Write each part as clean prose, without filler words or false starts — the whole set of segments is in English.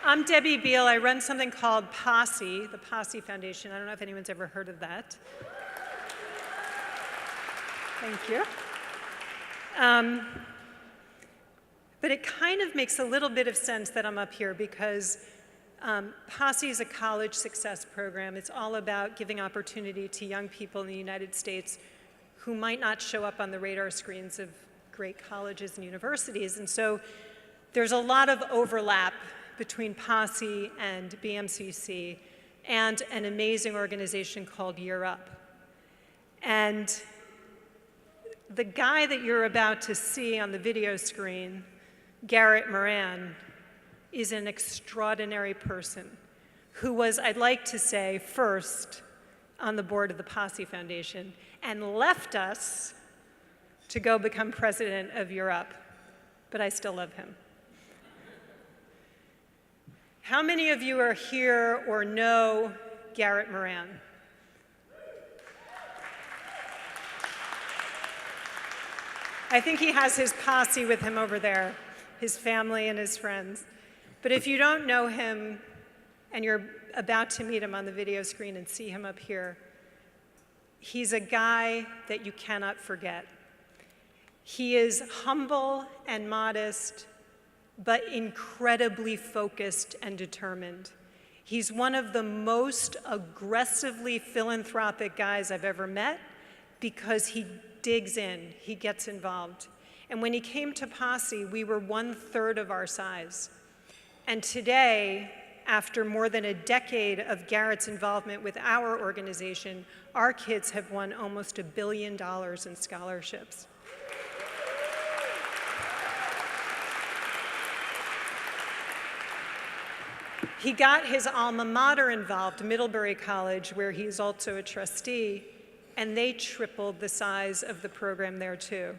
I'm Debbie Bial. I run something called Posse, the Posse Foundation. I don't know if anyone's ever heard of that. Thank you. But it kind of makes a little bit of sense that I'm up here because Posse is a college success program. It's all about giving opportunity to young people in the United States who might not show up on the radar screens of great colleges and universities. And so there's a lot of overlap between Posse and BMCC and an amazing organization called Year Up. And the guy that you're about to see on the video screen, Garrett Moran, is an extraordinary person who was, I'd like to say, first on the board of the Posse Foundation and left us to go become president of Year Up, but I still love him. How many of you are here or know Garrett Moran? I think he has his posse with him over there, his family and his friends. But if you don't know him and you're about to meet him on the video screen and see him up here, he's a guy that you cannot forget. He is humble and modest, but incredibly focused and determined. He's one of the most aggressively philanthropic guys I've ever met because he digs in, he gets involved. And when he came to Posse, we were 1/3 of our size. And today, after more than a decade of Garrett's involvement with our organization, our kids have won almost $1 billion in scholarships. He got his alma mater involved, Middlebury College, where he's also a trustee, and they tripled the size of the program there too.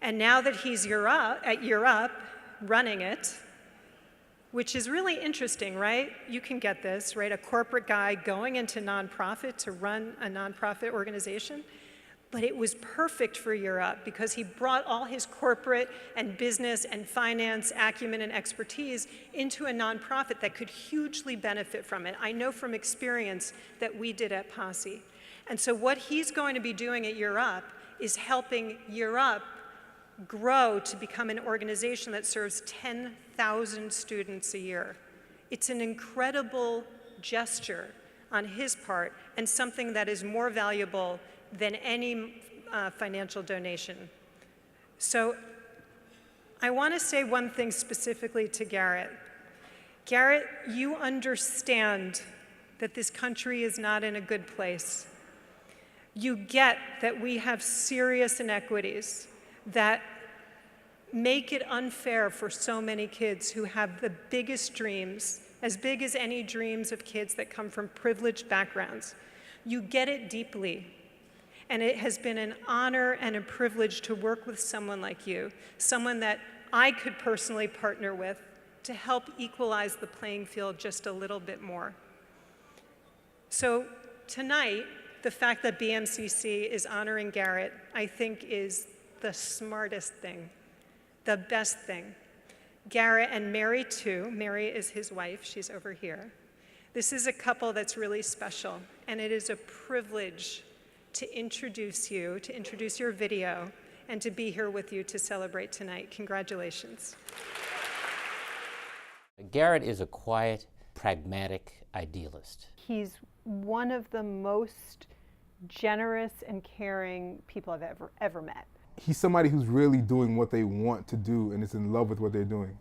And now that he's at Year Up, running it, which is really interesting, right? You can get this, right? A corporate guy going into nonprofit to run a nonprofit organization. But it was perfect for Year Up because he brought all his corporate and business and finance acumen and expertise into a nonprofit that could hugely benefit from it. I know from experience that we did at Posse. And so what he's going to be doing at Year Up is helping Year Up grow to become an organization that serves 10,000 students a year. It's an incredible gesture on his part and something that is more valuable than any financial donation. So I want to say one thing specifically to Garrett. Garrett, you understand that this country is not in a good place. You get that we have serious inequities that make it unfair for so many kids who have the biggest dreams, as big as any dreams of kids that come from privileged backgrounds. You get it deeply. And it has been an honor and a privilege to work with someone like you, someone that I could personally partner with to help equalize the playing field just a little bit more. So tonight, the fact that BMCC is honoring Garrett, I think is the smartest thing, the best thing. Garrett and Mary too, Mary is his wife, she's over here. This is a couple that's really special, and it is a privilege to introduce you, to introduce your video, and to be here with you to celebrate tonight. Congratulations. Garrett is a quiet, pragmatic idealist. He's one of the most generous and caring people I've ever met. He's somebody who's really doing what they want to do and is in love with what they're doing.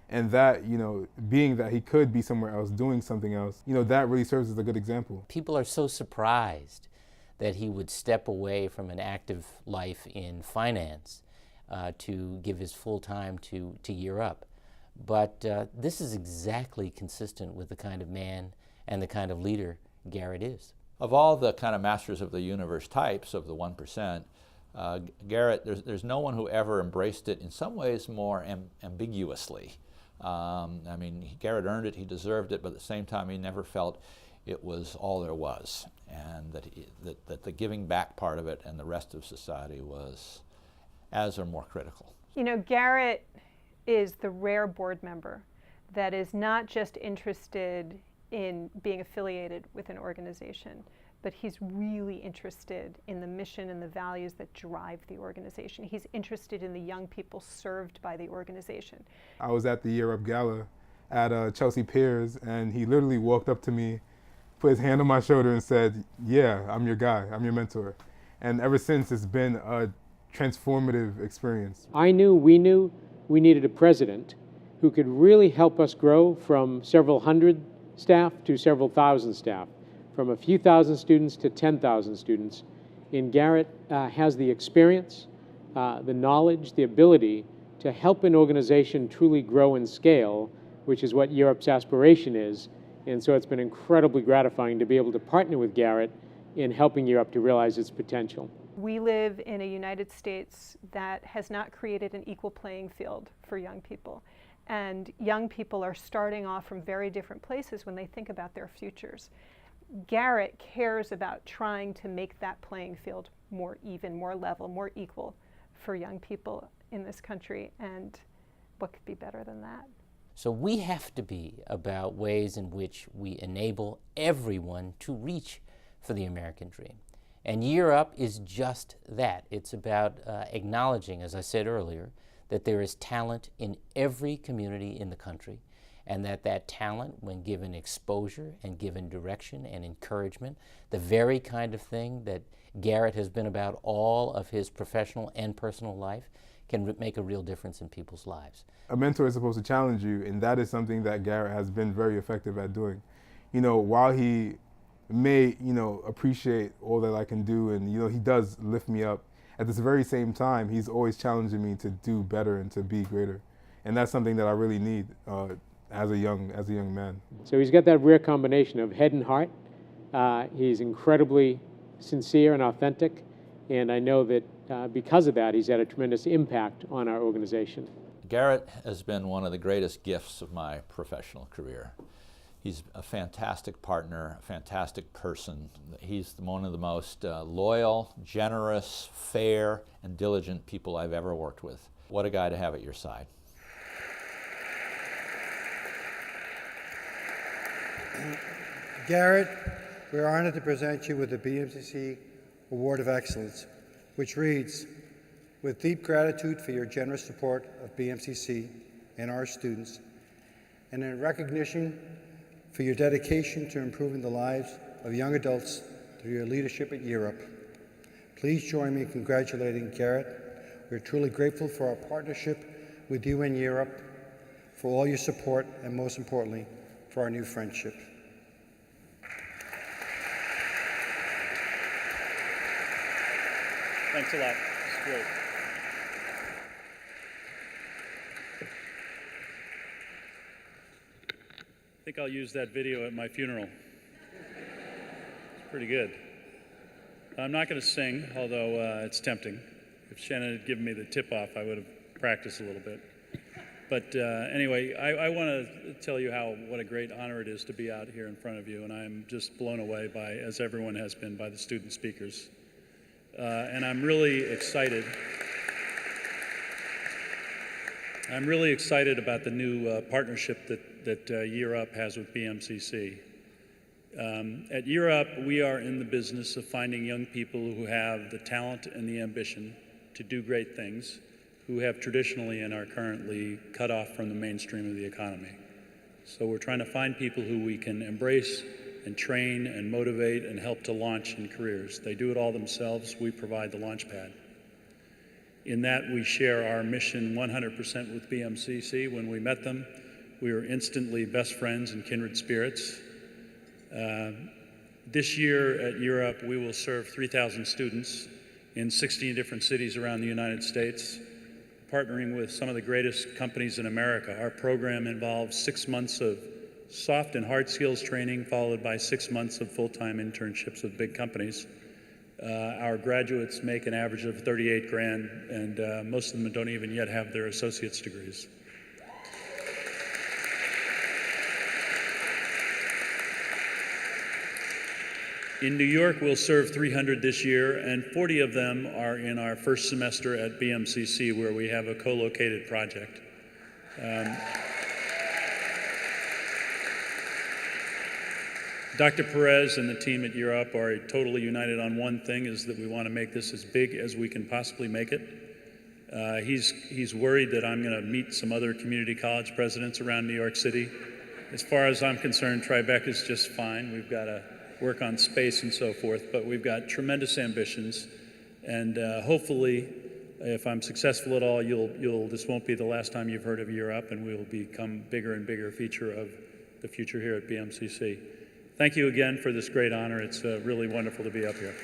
And that, being that he could be somewhere else doing something else, that really serves as a good example. People are so surprised that he would step away from an active life in finance to give his full time to Year Up. But this is exactly consistent with the kind of man and the kind of leader Garrett is. Of all the kind of masters of the universe types of the 1%, Garrett, there's no one who ever embraced it in some ways more ambiguously. Garrett earned it, he deserved it, but at the same time he never felt it was all there was, and that the giving back part of it and the rest of society was as or more critical. Garrett is the rare board member that is not just interested in being affiliated with an organization, but he's really interested in the mission and the values that drive the organization. He's interested in the young people served by the organization. I was at the Year Up Gala at Chelsea Piers, and he literally walked up to me, put his hand on my shoulder and said, "Yeah, I'm your guy, I'm your mentor." And ever since, it's been a transformative experience. We knew we needed a president who could really help us grow from several hundred staff to several thousand staff, from a few thousand students to 10,000 students. And Garrett has the experience, the knowledge, the ability to help an organization truly grow and scale, which is what Europe's aspiration is. And so it's been incredibly gratifying to be able to partner with Garrett in helping Europe to realize its potential. We live in a United States that has not created an equal playing field for young people. And young people are starting off from very different places when they think about their futures. Garrett cares about trying to make that playing field more even, more level, more equal for young people in this country. And what could be better than that? So we have to be about ways in which we enable everyone to reach for the American dream. And Year Up is just that. It's about acknowledging, as I said earlier, that there is talent in every community in the country, and that talent, when given exposure and given direction and encouragement, the very kind of thing that Garrett has been about all of his professional and personal life, can make a real difference in people's lives. A mentor is supposed to challenge you, and that is something that Garrett has been very effective at doing. You know, while he may, appreciate all that I can do, and, he does lift me up, at this very same time, he's always challenging me to do better and to be greater. And that's something that I really need as a young man. So he's got that rare combination of head and heart. He's incredibly sincere and authentic, and I know that because of that, he's had a tremendous impact on our organization. Garrett has been one of the greatest gifts of my professional career. He's a fantastic partner, a fantastic person. He's one of the most loyal, generous, fair, and diligent people I've ever worked with. What a guy to have at your side. Garrett, we're honored to present you with the BMCC Award of Excellence, which reads, "With deep gratitude for your generous support of BMCC and our students, and in recognition for your dedication to improving the lives of young adults through your leadership at Year Up. Please join me in congratulating Garrett. We're truly grateful for our partnership with you and Year Up, for all your support, and most importantly, for our new friendship." Thanks a lot. It's great. I think I'll use that video at my funeral. It's pretty good. I'm not going to sing, although it's tempting. If Shannon had given me the tip-off, I would have practiced a little bit. But anyway, I want to tell you what a great honor it is to be out here in front of you, and I'm just blown away by, as everyone has been, by the student speakers. And I'm really excited. I'm really excited about the new partnership that Year Up has with BMCC. At Year Up, we are in the business of finding young people who have the talent and the ambition to do great things, who have traditionally and are currently cut off from the mainstream of the economy. So we're trying to find people who we can embrace and train and motivate and help to launch in careers. They do it all themselves. We provide the launch pad. In that, we share our mission 100% with BMCC. When we met them, we were instantly best friends and kindred spirits. This year at Year Up, we will serve 3,000 students in 16 different cities around the United States, partnering with some of the greatest companies in America. Our program involves 6 months of soft and hard skills training, followed by 6 months of full-time internships with big companies. Our graduates make an average of 38 grand, and most of them don't even yet have their associate's degrees. In New York, we'll serve 300 this year, and 40 of them are in our first semester at BMCC, where we have a co-located project. Dr. Pérez and the team at Year Up are totally united on one thing, is that we want to make this as big as we can possibly make it. He's worried that I'm going to meet some other community college presidents around New York City. As far as I'm concerned, Tribeca is just fine. We've got to work on space and so forth, but we've got tremendous ambitions, and hopefully, if I'm successful at all, this won't be the last time you've heard of Year Up, and we'll become bigger and bigger feature of the future here at BMCC. Thank you again for this great honor. It's really wonderful to be up here.